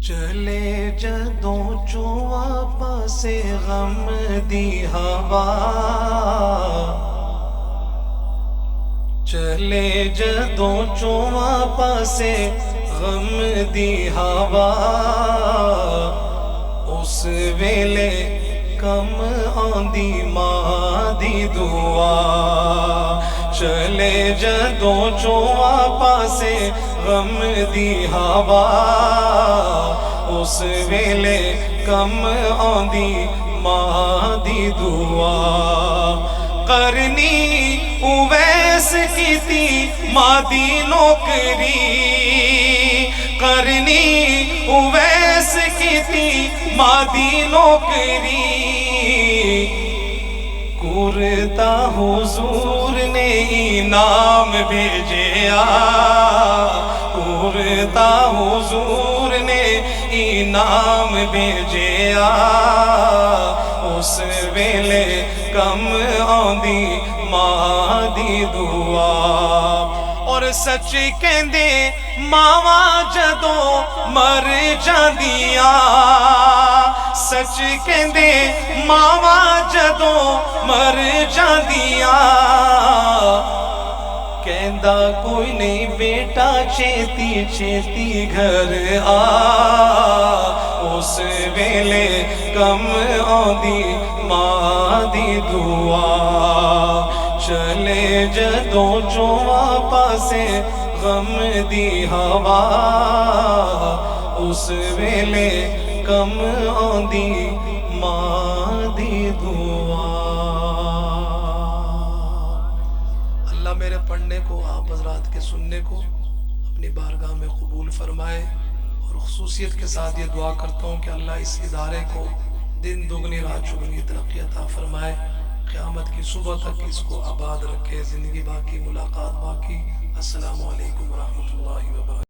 چلے جدوں چواں پاسے غم دی ہوا، چلے جدوں چواں پاسے غم دی ہوا، اس ویلے کم آندی ماں دی دعا۔ چلے جدوں چواں پاسے غم دی ہوا، اس ویلے کم آندی ماں دی دعا۔ کرنی اویس کیتی ماں دی نوکری، کرنی اویس کیتی ماں دی نوکری، کرتا حضور نے انعام بھیجیا، کرتا حضور نے انعام بھیجیا، اس ویلے کم آندی ماں دی دعا۔ اور سچ کہندے ماواں جدوں مر جاندیاں، سچ کہندے ماواں جدوں مر جاندیاں، کہندا کوئی نہیں بیٹا چھیتی چھیتی گھر آ، اس ویلے کم آندی ماں دی دعا۔ چلے جدوں چواں پاسے غم دی ہوا، اس ویلے کم آندی ماں دی دعا۔ اللہ میرے پڑھنے کو، آپ حضرات کے سننے کو اپنی بارگاہ میں قبول فرمائے، اور خصوصیت کے ساتھ یہ دعا کرتا ہوں کہ اللہ اس ادارے کو دن دگنی رات چگنی ترقی عطا فرمائے، قیامت کی صبح تک اس کو آباد رکھے، زندگی باقی ملاقات باقی۔ السلام علیکم ورحمۃ اللہ وبرکاتہ۔